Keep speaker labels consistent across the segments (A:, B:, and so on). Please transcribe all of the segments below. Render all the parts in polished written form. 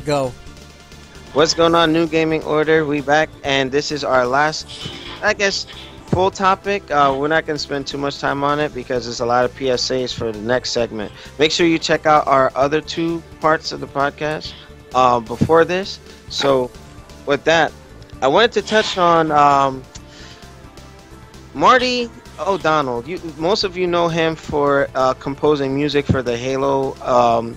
A: Go.
B: What's going on, New Gaming Order? We back, and this is our last, I guess, full topic. We're not going to spend too much time on it because there's a lot of PSAs for the next segment. Make sure you check out our other two parts of the podcast before this. So, with that, I wanted to touch on Marty O'Donnell. Most of you know him for composing music for the Halo,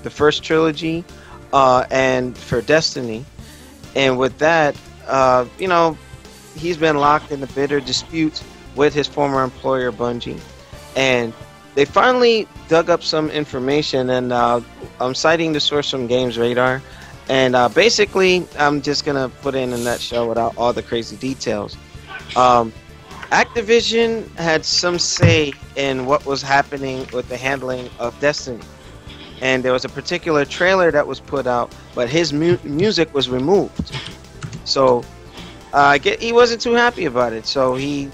B: the first trilogy, and for Destiny. And with that, he's been locked in a bitter dispute with his former employer, Bungie. And they finally dug up some information, and I'm citing the source from Games Radar. And basically, I'm just going to put it in a nutshell without all the crazy details. Activision had some say in what was happening with the handling of Destiny. And there was a particular trailer that was put out, but his music was removed. So he wasn't too happy about it. So he,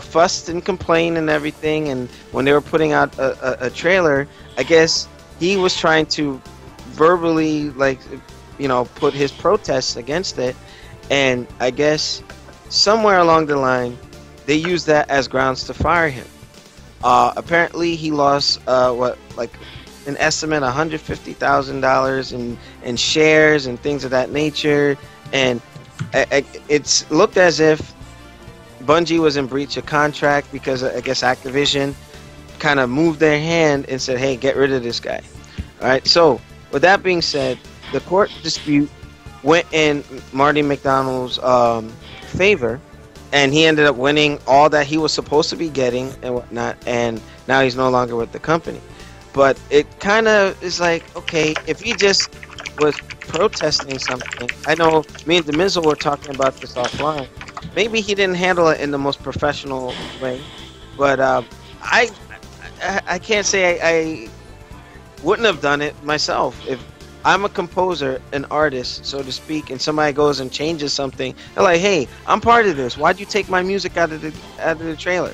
B: fussed and complained and everything. And when they were putting out a trailer, I guess he was trying to verbally, put his protests against it. And I guess somewhere along the line, they used that as grounds to fire him. Apparently, he lost an estimate $150,000 in shares and things of that nature, and it's looked as if Bungie was in breach of contract because I guess Activision kind of moved their hand and said, "Hey, get rid of this guy." All right. So, with that being said, the court dispute went in Marty McDonald's favor. And he ended up winning all that he was supposed to be getting and whatnot, and now he's no longer with the company. But it kind of is like, okay, if he just was protesting something, I know me and DeMizzle were talking about this offline. Maybe he didn't handle it in the most professional way, but I can't say I wouldn't have done it myself. If I'm a composer, an artist, so to speak, and somebody goes and changes something, they're like, "Hey, I'm part of this. Why'd you take my music out of the trailer?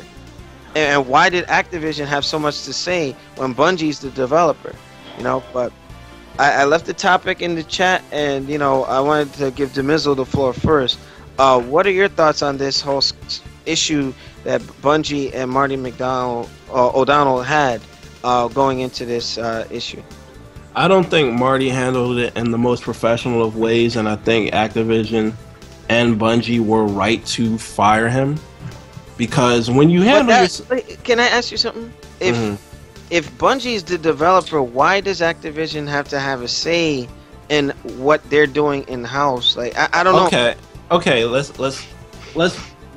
B: And why did Activision have so much to say when Bungie's the developer?" But I left the topic in the chat, and I wanted to give DeMizzle the floor first. What are your thoughts on this whole issue that Bungie and Marty O'Donnell had going into this issue?
C: I don't think Marty handled it in the most professional of ways, and I think Activision and Bungie were right to fire him. Because when you handle this...
B: Can I ask you something? If Bungie is the developer, why does Activision have to have a say in what they're doing in-house? I don't know.
C: Okay, let's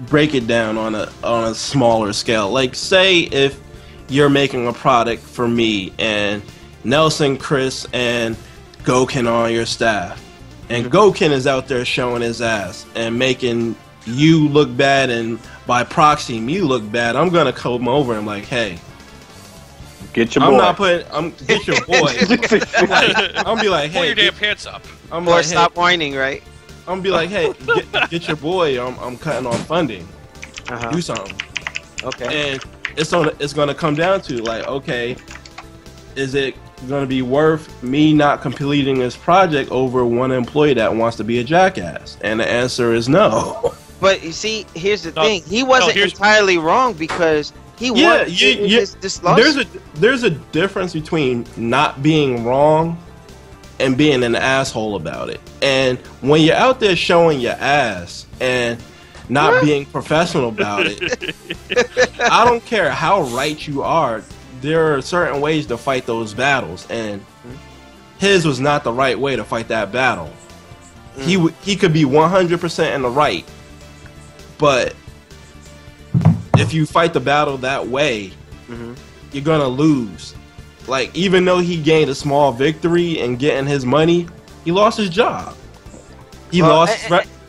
C: break it down on a smaller scale. Like, say if you're making a product for me, and Nelson, Chris, and Gokin on your staff, and Gokin is out there showing his ass and making you look bad, and by proxy me look bad, I'm gonna come over and like, "Hey,
D: get your boy.
C: Get your boy." I'm be like, "Hey,
E: pull your damn pants up."
B: Or like, stop whining, right?
C: I'm be like, "Hey, get your boy. I'm cutting off funding. Do something."
B: Okay.
C: And it's gonna come down to like, okay, is it gonna be worth me not completing this project over one employee that wants to be a jackass? And the answer is no.
B: But you see, here's the thing: he wasn't entirely wrong because he won this lawsuit.
C: There's a difference between not being wrong and being an asshole about it. And when you're out there showing your ass and not being professional about it, I don't care how right you are. There are certain ways to fight those battles, and his was not the right way to fight that battle. He could be 100% in the right, but if you fight the battle that way, you're gonna lose. Like, even though he gained a small victory in getting his money, he lost his job. He lost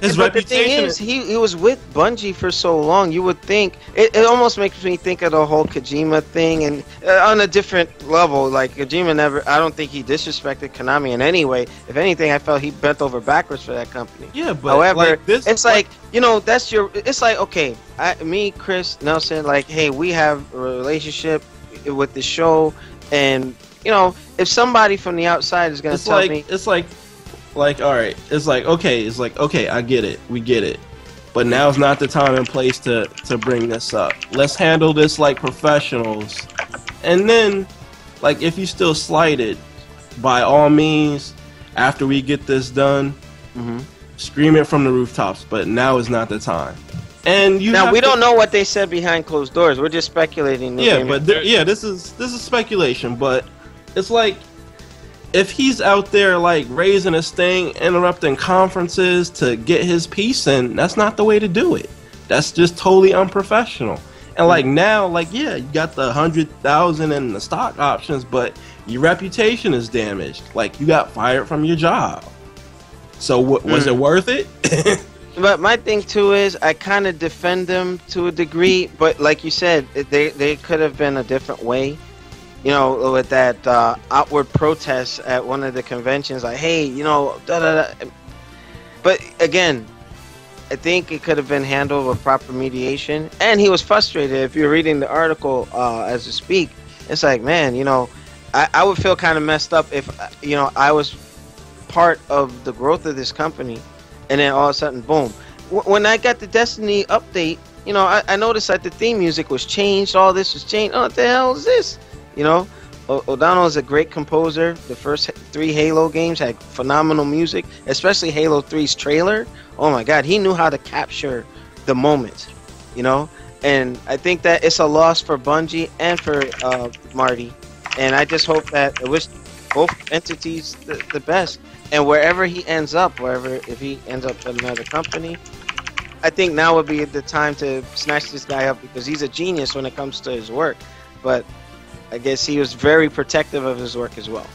C: his reputation.
B: But the thing is, he was with Bungie for so long. You would think it almost makes me think of the whole Kojima thing, and on a different level. Like, Kojima I don't think he disrespected Konami in any way. If anything, I felt he bent over backwards for that company.
C: Yeah, but
B: however,
C: like this,
B: it's like, that's your. It's like, okay, me, Chris, Nelson, like, hey, we have a relationship with the show, and if somebody from the outside is going to tell me,
C: it's like all right, it's like okay, I get it, we get it, but now's not the time and place to bring this up. Let's handle this like professionals, and then like if you still slighted, by all means, after we get this done, scream it from the rooftops. But now is not the time. And we
B: don't know what they said behind closed doors. We're just speculating.
C: This is speculation. But it's like if he's out there like raising his thing, interrupting conferences to get his piece in, that's not the way to do it. That's just totally unprofessional. And like now, like you got the 100,000 and the stock options, but your reputation is damaged. Like you got fired from your job. So was it worth it?
B: But my thing too is I kind of defend them to a degree, but like you said, they could have been a different way. With that outward protest at one of the conventions, like, hey, But again, I think it could have been handled with proper mediation. And he was frustrated. If you're reading the article as you speak, it's like, man, I would feel kind of messed up if, I was part of the growth of this company, and then all of a sudden, boom. When I got the Destiny update, I noticed that the theme music was changed. All this was changed. Oh, what the hell is this? O'Donnell is a great composer. The first 3 Halo games had phenomenal music, especially Halo 3's trailer. Oh my God, he knew how to capture the moment, And I think that it's a loss for Bungie and for Marty. And I just hope that I wish both entities the best. And wherever he ends up, if he ends up at another company, I think now would be the time to snatch this guy up because he's a genius when it comes to his work. But I guess he was very protective of his work as well.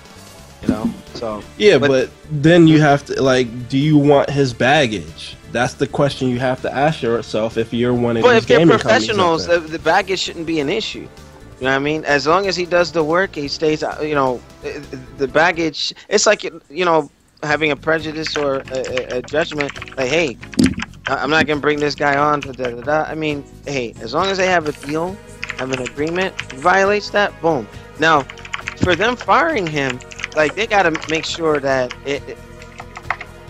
B: So
C: yeah, but then you have to do you want his baggage? That's the question you have to ask yourself if you're one of these.
B: But if they're professionals, the baggage shouldn't be an issue. You know what I mean? As long as he does the work, he stays. The baggage. It's like having a prejudice or a judgment. Like, hey, I'm not gonna bring this guy on. I mean, hey, as long as they have a deal, have an agreement, violates that, boom. Now, for them firing him, they gotta make sure that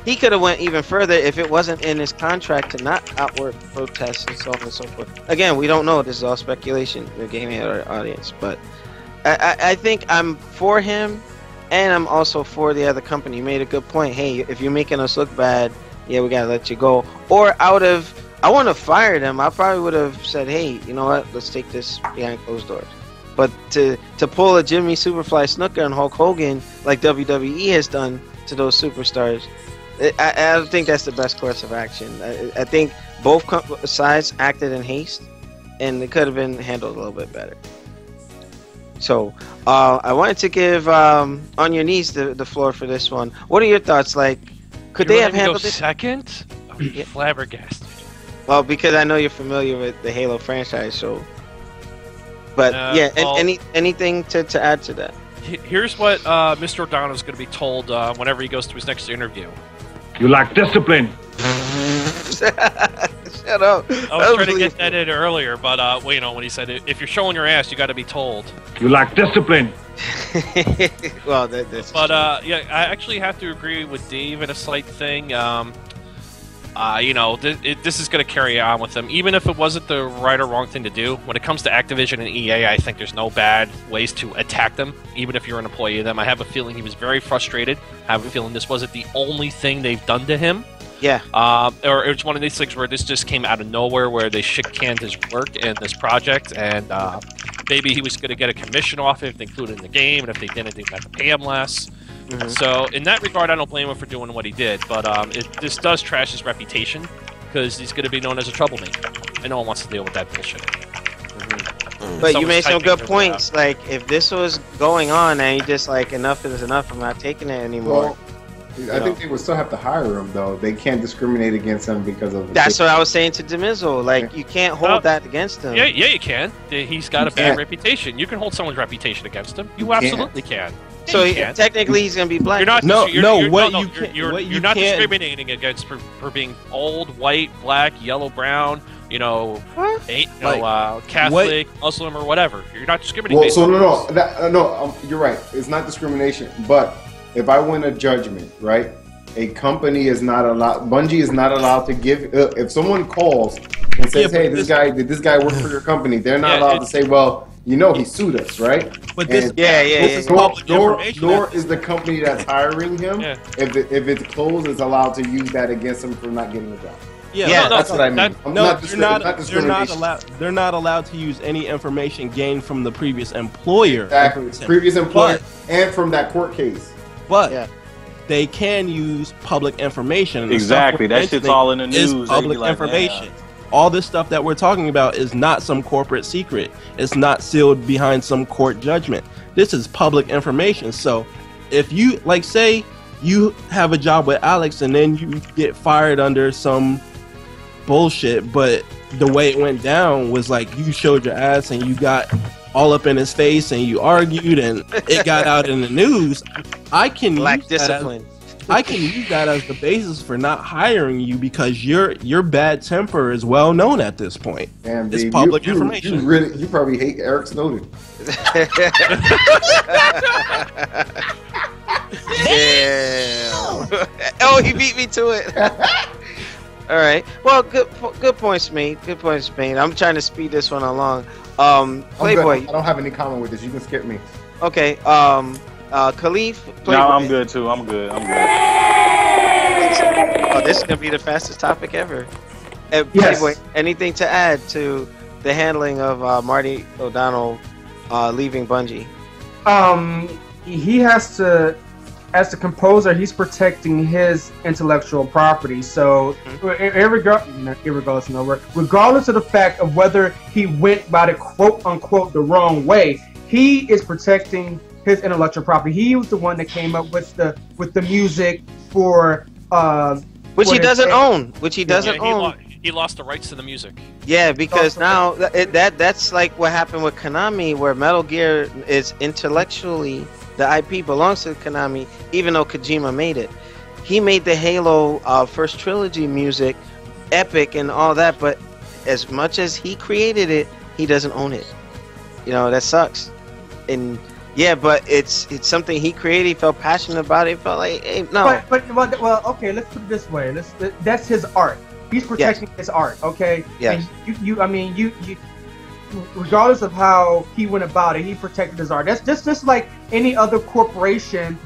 B: he could have went even further if it wasn't in his contract to not outward protest and so on and so forth. Again, we don't know. This is all speculation. We're gaming our audience, but I think I'm for him, and I'm also for the other company. You made a good point. Hey, if you're making us look bad, we gotta let you go. Or I want to fire them. I probably would have said, hey, you know what? Let's take this behind closed doors. But to pull a Jimmy Superfly Snuka and Hulk Hogan like WWE has done to those superstars, I don't think that's the best course of action. I think both sides acted in haste, and it could have been handled a little bit better. So I wanted to give On Your Knees the floor for this one. What are your thoughts? Could they have handled it
A: second? I'm flabbergasted.
B: Well, because I know you're familiar with the Halo franchise, so. But anything to add to that?
A: Here's what Mr. O'Donnell is going to be told whenever he goes to his next interview.
D: You lack discipline.
B: Shut up.
A: I was trying to get that in earlier, but when he said, if you're showing your ass, you got to be told.
D: You lack discipline.
B: Well, that's.
A: But I actually have to agree with Dave in a slight thing. This is going to carry on with them, even if it wasn't the right or wrong thing to do. When it comes to Activision and EA, I think there's no bad ways to attack them, even if you're an employee of them. I have a feeling he was very frustrated. I have a feeling this wasn't the only thing they've done to him.
B: Yeah.
A: Or it's one of these things where this just came out of nowhere, where they shit-canned his work and this project, and maybe he was going to get a commission off it if they included it in the game, and if they didn't, they'd have to pay him less. Mm-hmm. So in that regard, I don't blame him for doing what he did, but this does trash his reputation, because he's going to be known as a troublemaker, and no one wants to deal with that bullshit.
B: Mm-hmm. But you made some good points. If this was going on and he just enough is enough, I'm not taking it anymore.
E: Well, I think they would still have to hire him, though. They can't discriminate against him because of.
B: That's what I was saying to Demizzo. You can't hold that against him.
A: Yeah, you can. He's got a bad reputation. You can hold someone's reputation against him. You absolutely can.
B: So technically, he's gonna be black.
A: You're not discriminating against for being old, white, black, yellow, brown, you know,
B: What?
A: Catholic, Muslim, or whatever. You're not discriminating.
E: Well,
A: based
E: so
A: on
E: no, you're right. It's not discrimination. But if I win a judgment, right? A company is not allowed. Bungie is not allowed to give. If someone calls and says, "Hey, did this guy work for your company?" They're not allowed to say, "Well, you know, he sued us, right?"
C: But this,
B: this is
C: public information.
E: Nor is the company that's hiring him, if it's closed, is allowed to use that against him for not getting a job.
B: Yeah,
E: that's what I mean.
C: They're not allowed to use any information gained from the previous employer.
E: Exactly, previous employer, and from that court case.
C: But they can use public information.
F: Exactly, that shit's all in the news.
C: Is public information. Man. All this stuff that we're talking about is not some corporate secret. It's not sealed behind some court judgment. This is public information. So, if you say you have a job with Alex and then you get fired under some bullshit, but the way it went down was like you showed your ass and you got all up in his face and you argued and it got out in the news, I can use discipline. I can use that as the basis for not hiring you because your bad temper is well known at this point.
E: And
C: it's public information.
E: You probably hate Eric Snowden.
B: Oh, he beat me to it. All right. Well, good points, mate. Good points, mate. I'm trying to speed this one along. Playboy.
E: I don't have any comment with this. You can skip me.
B: Okay. Khalif. Playboy.
F: No, I'm good too. I'm good.
B: Oh, this is gonna be the fastest topic ever.
G: Yes.
B: Playboy, anything to add to the handling of Marty O'Donnell leaving Bungie?
G: He has to. As the composer, he's protecting his intellectual property. So, regardless of the fact of whether he went about it quote unquote the wrong way, he is protecting his intellectual property. He was the one that came up with the music for
B: which he doesn't own. Which he doesn't own.
A: He lost the rights to the music.
B: Yeah, because now that's like what happened with Konami, where Metal Gear is intellectually. The IP belongs to Konami, even though Kojima made it. He made the Halo first trilogy music epic and all that, but as much as he created it, he doesn't own it. You know, that sucks. And yeah, but it's something he created. He felt passionate about it. He felt like, hey, no.
G: Well, okay, let's put it this way. That's his art. He's protecting his art, okay?
B: Yes.
G: And you regardless of how he went about it, he protected his art. That's just like any other corporation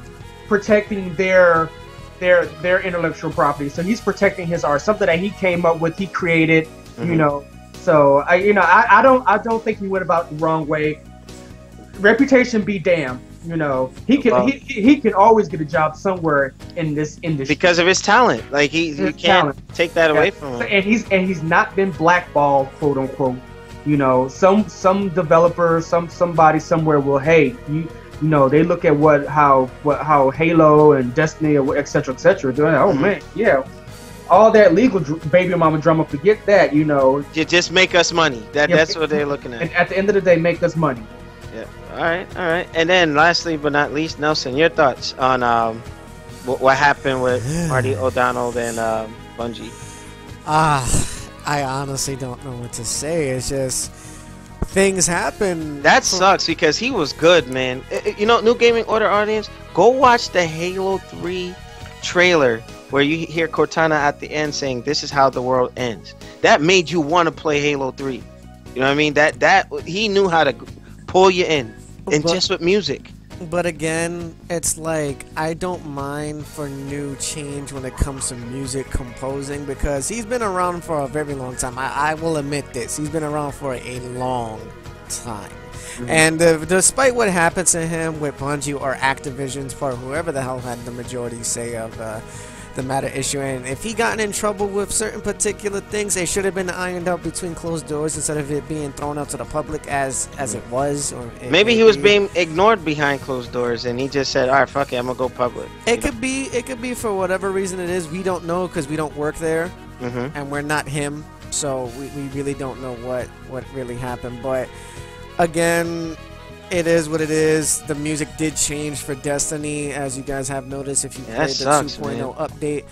G: protecting their intellectual property. So he's protecting his art, something that he came up with, he created, you know. So I don't think he went about it the wrong way. Reputation be damned, you know. He can always get a job somewhere in this industry
B: because of his talent. Like you can't take that away from him.
G: And he's not been blackballed, quote unquote. You know, some developer, somebody somewhere will, hey, you know, they look at how Halo and Destiny, etc. They're like, oh man, yeah, all that legal baby mama drama, forget that, you know.
B: You just make us money. That's what they're looking at.
G: And at the end of the day, make us money.
B: Yeah. All right. And then, lastly but not least, Nelson, your thoughts on what happened with Marty O'Donnell and Bungie?
H: I honestly don't know what to say. It's just things happen.
B: That sucks because he was good, man. You know, New Gaming Order audience, go watch the Halo 3 trailer where you hear Cortana at the end saying, "This is how the world ends." That made you want to play Halo 3. You know what I mean? That he knew how to pull you in, and just with music.
H: But again, it's like I don't mind for new change when it comes to music composing because he's been around for a very long time. I will admit this. He's been around for a long time. And despite what happened to him with Bungie or Activision's part, whoever the hell had the majority say of the matter issue, and if he gotten in trouble with certain particular things, they should have been ironed out between closed doors instead of it being thrown out to the public as it was. Or
B: maybe he was being ignored behind closed doors, and he just said, "All right, fuck it, I'm gonna go public."
H: It could be for whatever reason it is. We don't know because we don't work there, and we're not him, so we really don't know what really happened. But again, it is what it is. The music did change for Destiny, as you guys have noticed if you played the 2.0 update.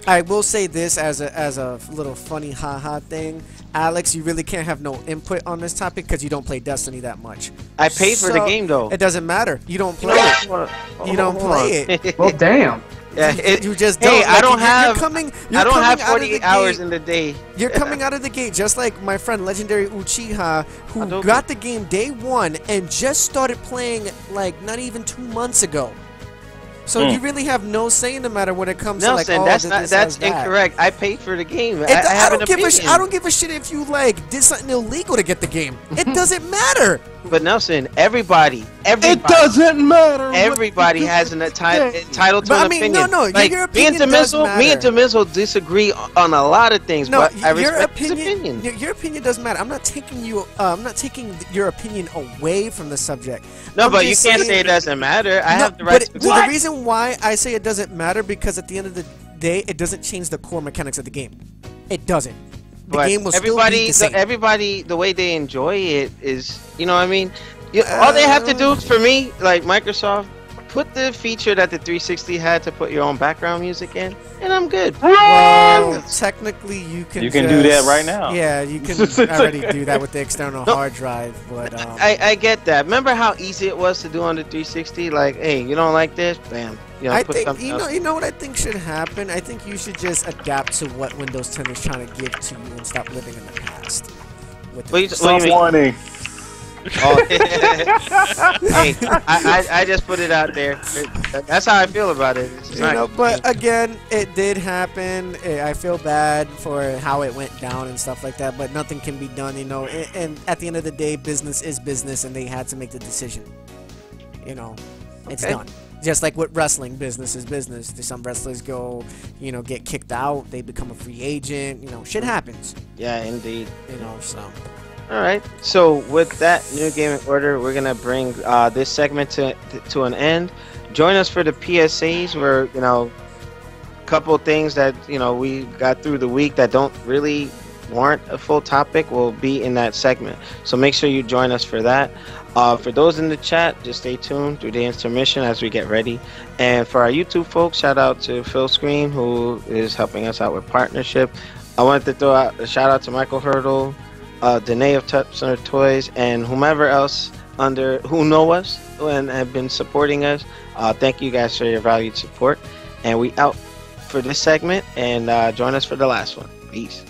H: I will say this as a little funny haha thing. Alex, you really can't have no input on this topic because you don't play Destiny that much.
B: I paid for the game though.
H: It doesn't matter. You don't play it. You don't play it.
G: Well, damn.
B: Yeah,
H: you just don't.
B: Hey,
H: like,
B: I don't
H: you're
B: have.
H: coming,
B: I don't have
H: coming out of
B: 48
H: the
B: hours
H: gate-
B: in the day.
H: You're coming out of the gate just like my friend Legendary Uchiha, who
B: Hadouken.
H: got the game day one and just started playing like not even 2 months ago. So you really have no say in the matter when it comes
B: Nelson,
H: to like, oh,
B: that's
H: this
B: not,
H: has
B: that's
H: that.
B: incorrect. I paid for the game. I
H: I
B: have an
H: don't give a
B: opinion.
H: I don't give a shit if you like did something illegal to get the game. It doesn't matter.
B: But Nelson, everybody,
C: It doesn't matter. what
B: everybody
C: you
B: has an entitled to
H: But
B: an
H: I mean,
B: opinion.
H: no,
B: like,
H: your
B: me and
H: opinion does
B: Demizzle, me and
H: matter.
B: Demizzle disagree on a lot of things,
H: No,
B: but I
H: your
B: respect his
H: opinion,
B: opinion.
H: your opinion doesn't matter. I'm not taking you. I'm not taking your opinion away from the subject.
B: No,
H: I'm
B: but you
H: just
B: can't
H: saying-
B: say it doesn't matter. I
H: No,
B: have the right to
H: but the reason why I say it doesn't matter because at the end of the day, it doesn't change the core mechanics of the game. It doesn't. The
B: But
H: game will
B: everybody,
H: still be the same.
B: everybody, the way they enjoy it is, you know what I mean? All they have to do for me, like Microsoft, put the feature that the 360 had to put your own background music in, and I'm good.
H: Well, technically, you can.
F: You can do that right now.
H: Yeah, you can already do that with the external hard drive. But
B: I get that. Remember how easy it was to do on the 360? Like, hey, you don't like this? Bam. You know,
H: I
B: put
H: think
B: something else.
H: you know what I think should happen. I think you should just adapt to what Windows 10 is trying to give to you and stop living in the past. With
B: What you-
H: the-
B: what do you mean?
F: Warning.
B: Oh. Hey, I just put it out there. That's how I feel about it. It's
H: You
B: not-
H: know, but again, it did happen. I feel bad for how it went down and stuff like that, but nothing can be done, you know. And at the end of the day, business is business, and they had to make the decision. You know, it's
B: Okay.
H: done. Just like with wrestling, business is business. Some wrestlers go, you know, get kicked out. They become a free agent. You know, shit happens.
B: Yeah, indeed.
H: You know, so.
B: All right. So with that new gaming order, we're gonna bring this segment to an end. Join us for the PSAs, where you know, a couple things that you know we got through the week that don't really warrant a full topic will be in that segment. So make sure you join us for that. For those in the chat, just stay tuned through the intermission as we get ready. And for our YouTube folks, shout out to Phil Scream, who is helping us out with partnership. I wanted to throw out a shout out to Michael Hurdle, Danae of Touch Center Toys, and whomever else who know us and have been supporting us. Thank you guys for your valued support. And we out for this segment, and join us for the last one. Peace.